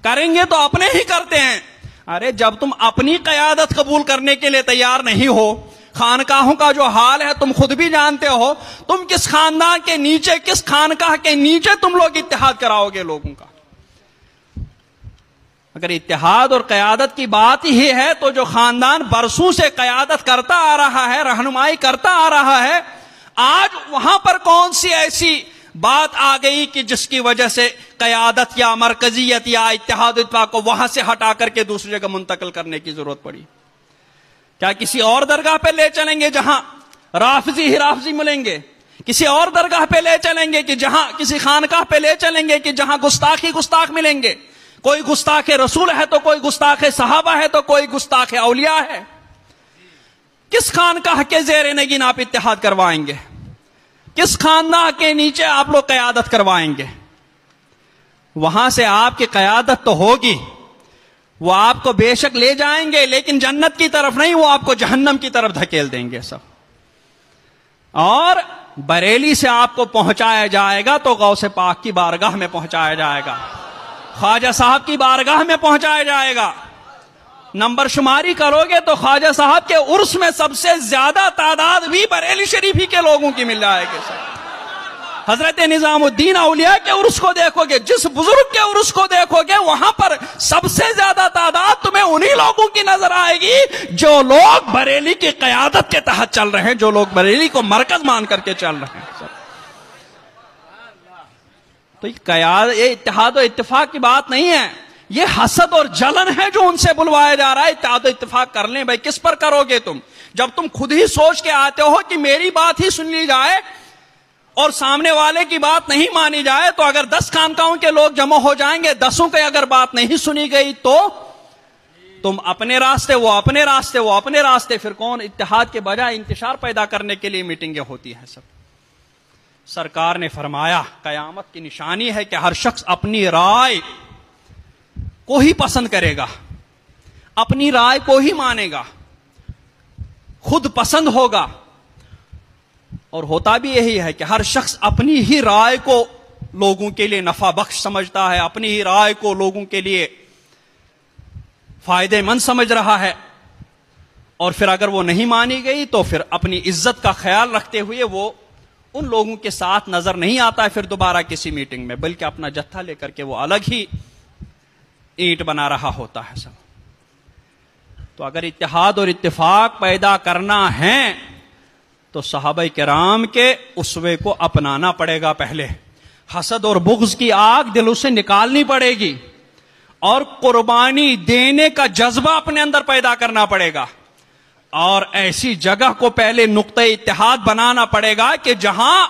کریں گے تو اپنے ہی کرتے ہیں۔ ارے جب تم اپنی قیادت قبول کرنے کے لیے تیار نہیں ہو، خانقاہوں کا جو حال ہے تم خود بھی جانتے ہو، تم کس خاندان کے نیچے، کس خانقاہ کے نیچے تم لوگ اتحاد کراؤ گے لوگوں کا؟ اگر اتحاد اور قیادت کی بات ہی ہے تو جو خاندان برسوں سے قیادت کرتا آ رہا ہے، رہنمائی کرتا آ رہا ہے، آج وہاں پر کون سی ایسی بات آ گئی کہ جس کی وجہ سے قیادت یا مرکزیت یا اتحاد اتفاق کو وہاں سے ہٹا کر کے دوسری جگہ منتقل کرنے کی ضرورت پڑی؟ کیا کسی اور درگاہ پہ لے چلیں گے جہاں رافضی ہی رافضی ملیں گے؟ کسی اور درگاہ پہ لے چلیں گے کہ جہاں، کسی خانقاہ پہ لے چلیں گے کہ جہاں گستاخی گستاخ ملیں گے؟ کوئی گستاخ رسول ہے تو کوئی گستاخ صحابہ ہے تو کوئی گستاخ اولیاء ہے۔ کس خانقاہ کے زیر نگین آپ اتحاد کروائیں گے؟ کس خاندان کے نیچے آپ لوگ قیادت کروائیں گے؟ وہاں سے آپ کی قیادت تو ہوگی، وہ آپ کو بے شک لے جائیں گے، لیکن جنت کی طرف نہیں، وہ آپ کو جہنم کی طرف دھکیل دیں گے سب۔ اور بریلی سے آپ کو پہنچایا جائے گا تو غوث پاک کی بارگاہ میں پہنچایا جائے گا، خواجہ صاحب کی بارگاہ میں پہنچایا جائے گا۔ نمبر شماری کرو گے تو خواجہ صاحب کے عرس میں سب سے زیادہ تعداد بھی بریلی شریف ہی کے لوگوں کی مل جائے گی سر۔ حضرت نظام الدین اولیاء کے عرس کو دیکھو گے، جس بزرگ کے عرس کو دیکھو گے، وہاں پر سب سے زیادہ تعداد تمہیں انہی لوگوں کی نظر آئے گی جو لوگ بریلی کی قیادت کے تحت چل رہے ہیں، جو لوگ بریلی کو مرکز مان کر کے چل رہے ہیں۔ تو یہ اتحاد و اتفاق کی بات نہیں ہے، یہ حسد اور جلن ہے جو ان سے بلوایا جا رہا ہے۔ اتحاد و اتفاق کر لیں بھائی، کس پر کرو گے تم؟ جب تم خود ہی سوچ کے آتے ہو کہ میری بات ہی سن لی جائے اور سامنے والے کی بات نہیں مانی جائے، تو اگر 10 خانقاہوں کے لوگ جمع ہو جائیں گے، 10 کی اگر بات نہیں سنی گئی تو تم اپنے راستے، وہ اپنے راستے، وہ اپنے راستے، پھر کون؟ اتحاد کے بجائے انتشار پیدا کرنے کے لیے میٹنگیں ہوتی ہیں سب۔ سرکار نے فرمایا قیامت کی نشانی ہے کہ ہر شخص اپنی رائے کو ہی پسند کرے گا، اپنی رائے کو ہی مانے گا، خود پسند ہوگا، اور ہوتا بھی یہی ہے کہ ہر شخص اپنی ہی رائے کو لوگوں کے لیے نفع بخش سمجھتا ہے، اپنی ہی رائے کو لوگوں کے لیے فائدے مند سمجھ رہا ہے، اور پھر اگر وہ نہیں مانی گئی تو پھر اپنی عزت کا خیال رکھتے ہوئے وہ ان لوگوں کے ساتھ نظر نہیں آتا ہے پھر دوبارہ کسی میٹنگ میں، بلکہ اپنا جتھا لے کر کے وہ الگ ہی اینٹ بنا رہا ہوتا ہے سب۔ تو اگر اتحاد اور اتفاق پیدا کرنا ہے تو صحابہ کرام کے اسوے کو اپنانا پڑے گا پہلے، حسد اور بغض کی آگ دلوں سے نکالنی پڑے گی، اور قربانی دینے کا جذبہ اپنے اندر پیدا کرنا پڑے گا، اور ایسی جگہ کو پہلے نقطہ اتحاد بنانا پڑے گا کہ جہاں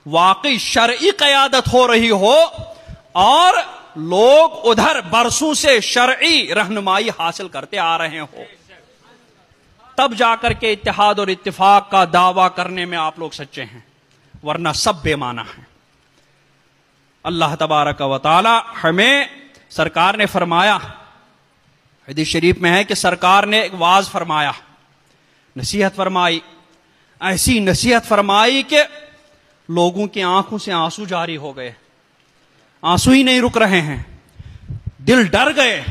واقعی شرعی قیادت ہو رہی ہو اور لوگ ادھر برسوں سے شرعی رہنمائی حاصل کرتے آ رہے ہو، تب جا کر کے اتحاد اور اتفاق کا دعویٰ کرنے میں آپ لوگ سچے ہیں، ورنہ سب بے معنی ہیں۔ اللہ تبارک و تعالی ہمیں، سرکار نے فرمایا، حدیث شریف میں ہے کہ سرکار نے ایک واعظ فرمایا، نصیحت فرمائی، ایسی نصیحت فرمائی کہ لوگوں کی آنکھوں سے آنسو جاری ہو گئے، آنسو ہی نہیں رک رہے ہیں، دل ڈر گئے،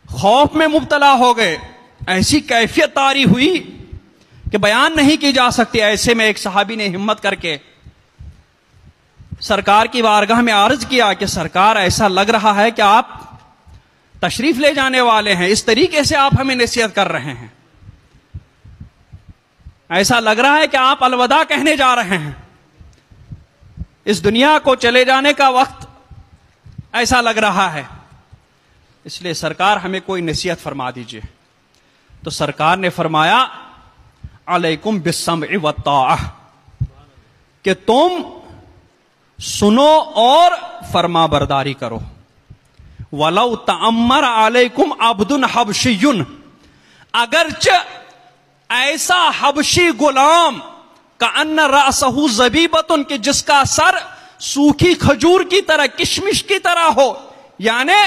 خوف میں مبتلا ہو گئے، ایسی کیفیت طاری ہوئی کہ بیان نہیں کی جا سکتی۔ ایسے میں ایک صحابی نے ہمت کر کے سرکار کی بارگاہ میں عرض کیا کہ سرکار ایسا لگ رہا ہے کہ آپ تشریف لے جانے والے ہیں، اس طریقے سے آپ ہمیں نصیحت کر رہے ہیں، ایسا لگ رہا ہے کہ آپ الوداع کہنے جا رہے ہیں، اس دنیا کو چلے جانے کا وقت ایسا لگ رہا ہے، اس لیے سرکار ہمیں کوئی نصیحت فرما دیجئے۔ تو سرکار نے فرمایا علیکم بالسمع والطاعہ، کہ تم سنو اور فرما برداری کرو، وَلَوْ تَأَمَّرَ عَلَيْكُمْ عَبْدٌ حَبْشِيٌّ، اگرچہ ایسا حبشی غلام کأن رأسہ زبیبۃ، کہ جس کا سر سوکھی کھجور کی طرح، کشمش کی طرح ہو، یعنی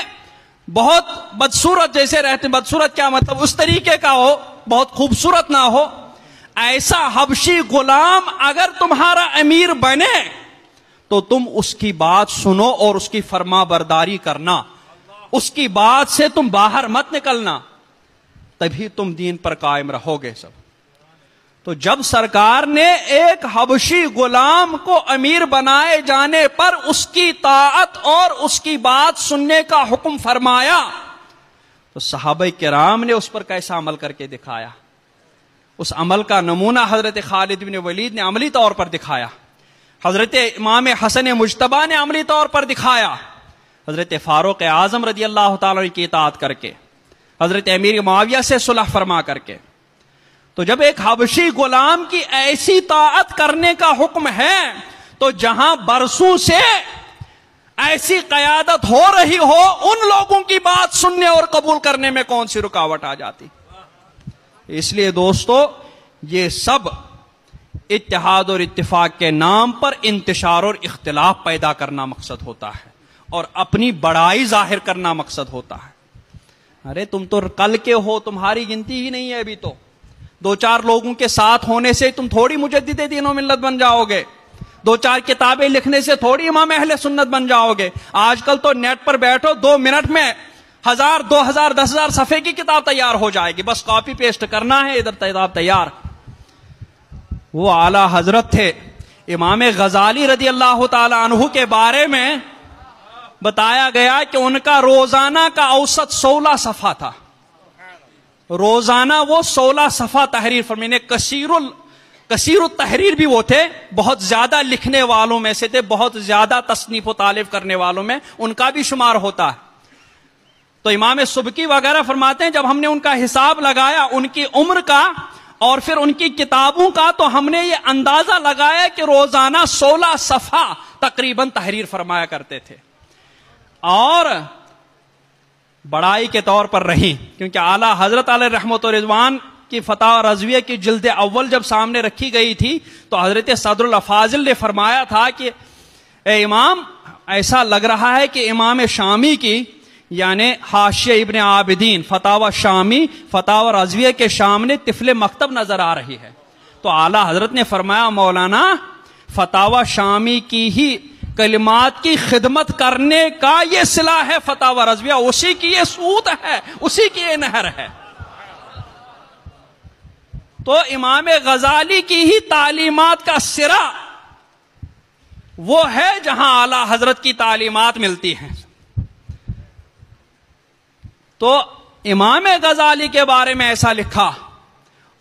بہت بدصورت جیسے رہتے، بدصورت کیا مطلب؟ اس طریقے کا ہو، بہت خوبصورت نہ ہو، ایسا حبشی غلام اگر تمہارا امیر بنے تو تم اس کی بات سنو اور اس کی فرما برداری کرنا، اس کی بات سے تم باہر مت نکلنا، تبھی تم دین پر قائم رہو گے سب۔ تو جب سرکار نے ایک حبشی غلام کو امیر بنائے جانے پر اس کی طاعت اور اس کی بات سننے کا حکم فرمایا تو صحابہ کرام نے اس پر کیسا عمل کر کے دکھایا۔ اس عمل کا نمونہ حضرت خالد بن ولید نے عملی طور پر دکھایا، حضرت امام حسن مجتبیٰ نے عملی طور پر دکھایا، حضرت فاروق اعظم رضی اللہ تعالیٰ کی اطاعت کر کے، حضرت امیر معاویہ سے صلح فرما کر کے۔ تو جب ایک حبشی غلام کی ایسی طاعت کرنے کا حکم ہے تو جہاں برسوں سے ایسی قیادت ہو رہی ہو، ان لوگوں کی بات سننے اور قبول کرنے میں کون سی رکاوٹ آ جاتی؟ اس لیے دوستو، یہ سب اتحاد اور اتفاق کے نام پر انتشار اور اختلاف پیدا کرنا مقصد ہوتا ہے، اور اپنی بڑائی ظاہر کرنا مقصد ہوتا ہے۔ ارے تم تو کل کے ہو، تمہاری گنتی ہی نہیں ہے ابھی تو، دو چار لوگوں کے ساتھ ہونے سے تم تھوڑی مجدد دین و ملت بن جاؤ گے، دو چار کتابیں لکھنے سے تھوڑی امام اہل سنت بن جاؤ گے۔ آج کل تو نیٹ پر بیٹھو، 2 منٹ میں 1000 2000 10,000 صفحے کی کتاب تیار ہو جائے گی، بس کاپی پیسٹ کرنا ہے، ادھر کتاب تیار۔ وہ اعلی حضرت تھے امام غزالی رضی اللہ تعالی عنہ کے بارے میں بتایا گیا کہ ان کا روزانہ کا اوسط 16 صفحہ تھا، روزانہ وہ 16 صفحہ تحریر فرمانے، کثیر التحریر بھی وہ تھے، بہت زیادہ لکھنے والوں میں سے تھے، بہت زیادہ تصنیف و تالیف کرنے والوں میں ان کا بھی شمار ہوتا ہے۔ تو امام سبکی وغیرہ فرماتے ہیں جب ہم نے ان کا حساب لگایا ان کی عمر کا اور پھر ان کی کتابوں کا، تو ہم نے یہ اندازہ لگایا کہ روزانہ 16 صفحہ تقریباً تحریر فرمایا کرتے تھے، اور بڑائی کے طور پر رہی، کیونکہ اعلیٰ حضرت علیہ رحمت و رضوان کی فتح رضویہ کی جلد اول جب سامنے رکھی گئی تھی تو حضرت صدر الافاضل نے فرمایا تھا کہ اے امام، ایسا لگ رہا ہے کہ امام شامی کی یعنی حاشیہ ابن عابدین فتاوی شامی فتاوی رضویہ کے سامنے طفل مکتب نظر آ رہی ہے. تو اعلیٰ حضرت نے فرمایا مولانا فتاوی شامی کی ہی کلمات کی خدمت کرنے کا یہ صلہ ہے فتاوی رضویہ، اسی کی یہ سوت ہے، اسی کی یہ نہر ہے. تو امام غزالی کی ہی تعلیمات کا سرا وہ ہے جہاں اعلیٰ حضرت کی تعلیمات ملتی ہیں. تو امام غزالی کے بارے میں ایسا لکھا،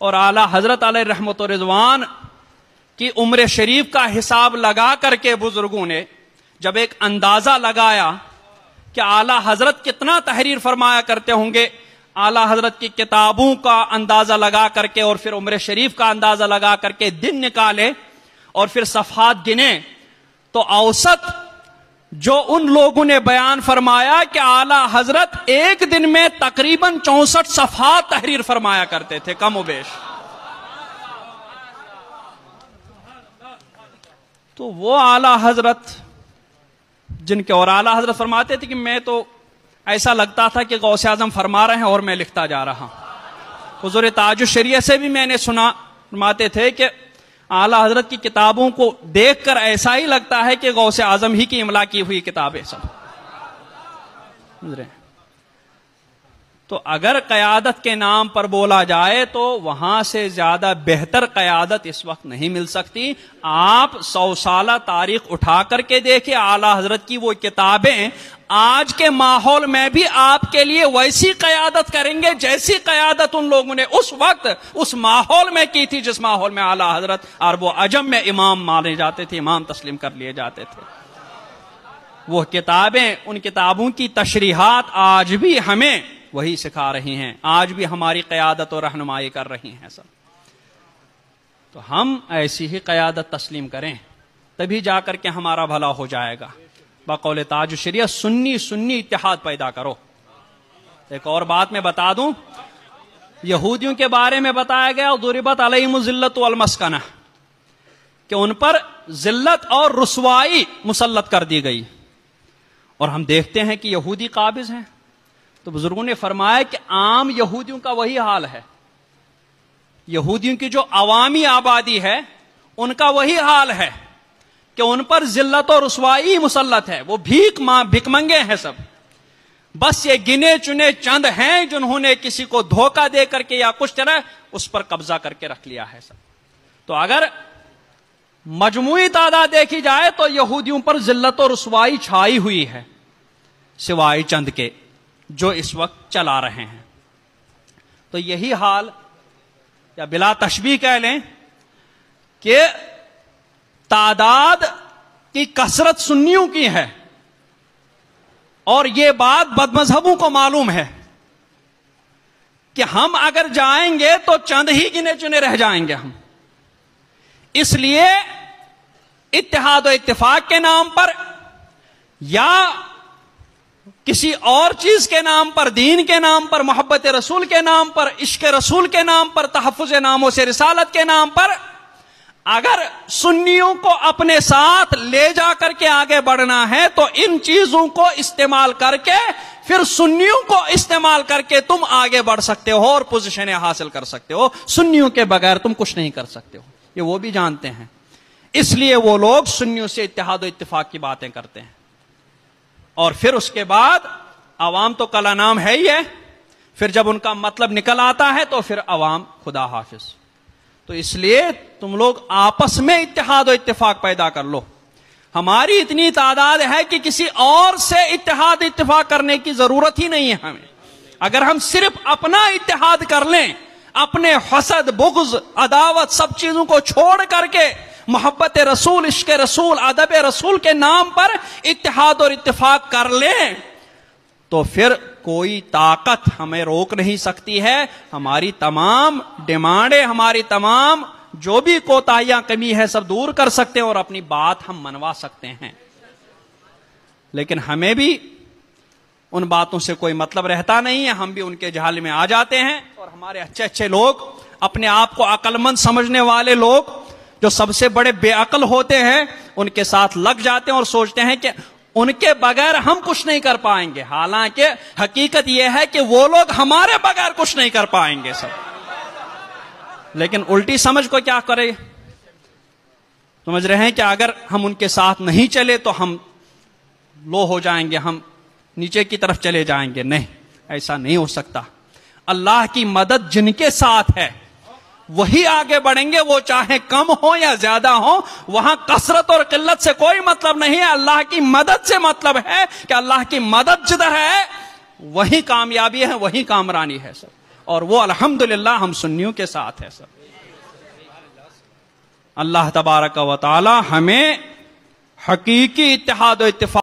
اور اعلیٰ حضرت علیہ رحمت و رضوان کی عمر شریف کا حساب لگا کر کے بزرگوں نے جب ایک اندازہ لگایا کہ اعلیٰ حضرت کتنا تحریر فرمایا کرتے ہوں گے، اعلیٰ حضرت کی کتابوں کا اندازہ لگا کر کے اور پھر عمر شریف کا اندازہ لگا کر کے دن نکالے اور پھر صفحات گنے، تو اوسط جو ان لوگوں نے بیان فرمایا کہ اعلیٰ حضرت ایک دن میں تقریباً 64 صفحات تحریر فرمایا کرتے تھے کم و بیش. تو وہ اعلیٰ حضرت جن کے، اور اعلیٰ حضرت فرماتے تھے کہ میں تو ایسا لگتا تھا کہ غوث اعظم فرما رہے ہیں اور میں لکھتا جا رہا ہوں. حضور تاج الشریعہ سے بھی میں نے سنا، فرماتے تھے کہ اعلیٰ حضرت کی کتابوں کو دیکھ کر ایسا ہی لگتا ہے کہ غوث اعظم ہی کی املا کی ہوئی کتابیں سب. تو اگر قیادت کے نام پر بولا جائے تو وہاں سے زیادہ بہتر قیادت اس وقت نہیں مل سکتی. آپ 100 سالہ تاریخ اٹھا کر کے دیکھیں، اعلیٰ حضرت کی وہ کتابیں آج کے ماحول میں بھی آپ کے لیے ویسی قیادت کریں گے جیسی قیادت ان لوگوں نے اس وقت اس ماحول میں کی تھی جس ماحول میں اعلیٰ حضرت عرب و عجم میں امام مانے جاتے تھے، امام تسلیم کر لیے جاتے تھے. وہ کتابیں، ان کتابوں کی تشریحات آج بھی ہمیں وہی سکھا رہی ہیں، آج بھی ہماری قیادت اور رہنمائی کر رہی ہیں سب. تو ہم ایسی ہی قیادت تسلیم کریں، تبھی جا کر کے ہمارا بھلا ہو جائے گا. بقول تاج الشریعہ سنی اتحاد پیدا کرو. ایک اور بات میں بتا دوں، یہودیوں کے بارے میں بتایا گیا ضربت علیہم الذلۃ والمسکنہ، کہ ان پر ذلت اور رسوائی مسلط کر دی گئی. اور ہم دیکھتے ہیں کہ یہودی قابض ہیں. تو بزرگوں نے فرمایا کہ عام یہودیوں کا وہی حال ہے، یہودیوں کی جو عوامی آبادی ہے ان کا وہی حال ہے کہ ان پر ذلت و رسوائی مسلط ہے. وہ بھیک منگے ہیں سب. بس یہ گنے چنے چند ہیں جنہوں نے کسی کو دھوکہ دے کر کے یا کچھ طرح اس پر قبضہ کر کے رکھ لیا ہے سب. تو اگر مجموعی تعداد دیکھی جائے تو یہودیوں پر ذلت و رسوائی چھائی ہوئی ہے، سوائے چند کے جو اس وقت چلا رہے ہیں. تو یہی حال، یا بلا تشبیہ کہہ لیں کہ تعداد کی کثرت سنیوں کی ہے، اور یہ بات بد مذہبوں کو معلوم ہے کہ ہم اگر جائیں گے تو چند ہی گنے چنے رہ جائیں گے ہم. اس لیے اتحاد و اتفاق کے نام پر یا کسی اور چیز کے نام پر، دین کے نام پر، محبت رسول کے نام پر، عشق رسول کے نام پر، تحفظ ناموں سے رسالت کے نام پر اگر سنیوں کو اپنے ساتھ لے جا کر کے آگے بڑھنا ہے تو ان چیزوں کو استعمال کر کے پھر سنیوں کو استعمال کر کے تم آگے بڑھ سکتے ہو اور پوزیشنیں حاصل کر سکتے ہو. سنیوں کے بغیر تم کچھ نہیں کر سکتے ہو، یہ وہ بھی جانتے ہیں. اس لیے وہ لوگ سنیوں سے اتحاد و اتفاق کی باتیں کرتے ہیں. اور پھر اس کے بعد عوام تو کلا نام ہے ہی ہے، پھر جب ان کا مطلب نکل آتا ہے تو پھر عوام خدا حافظ. تو اس لیے تم لوگ آپس میں اتحاد و اتفاق پیدا کر لو. ہماری اتنی تعداد ہے کہ کسی اور سے اتحاد اتفاق کرنے کی ضرورت ہی نہیں ہے ہمیں. اگر ہم صرف اپنا اتحاد کر لیں، اپنے حسد، بغض، عداوت سب چیزوں کو چھوڑ کر کے محبت رسول، عشق رسول، ادب رسول کے نام پر اتحاد اور اتفاق کر لیں تو پھر کوئی طاقت ہمیں روک نہیں سکتی ہے. ہماری تمام ڈیمانڈیں، ہماری تمام جو بھی کوتاہیاں کمی ہے سب دور کر سکتے ہیں اور اپنی بات ہم منوا سکتے ہیں. لیکن ہمیں بھی ان باتوں سے کوئی مطلب رہتا نہیں ہے، ہم بھی ان کے جال میں آ جاتے ہیں، اور ہمارے اچھے اچھے لوگ، اپنے آپ کو عقل مند سمجھنے والے لوگ جو سب سے بڑے بے عقل ہوتے ہیں، ان کے ساتھ لگ جاتے ہیں اور سوچتے ہیں کہ ان کے بغیر ہم کچھ نہیں کر پائیں گے، حالانکہ حقیقت یہ ہے کہ وہ لوگ ہمارے بغیر کچھ نہیں کر پائیں گے سب۔ لیکن الٹی سمجھ کو کیا کرے، سمجھ رہے ہیں کہ اگر ہم ان کے ساتھ نہیں چلے تو ہم لو ہو جائیں گے، ہم نیچے کی طرف چلے جائیں گے۔ نہیں، ایسا نہیں ہو سکتا۔ اللہ کی مدد جن کے ساتھ ہے وہی آگے بڑھیں گے، وہ چاہے کم ہو یا زیادہ ہو، وہاں کثرت اور قلت سے کوئی مطلب نہیں ہے، اللہ کی مدد سے مطلب ہے کہ اللہ کی مدد جدھر ہے وہی کامیابی ہے، وہی کامرانی ہے سر، اور وہ الحمدللہ ہم سنیوں کے ساتھ ہے سر۔ اللہ تبارک و تعالی ہمیں حقیقی اتحاد و اتفاق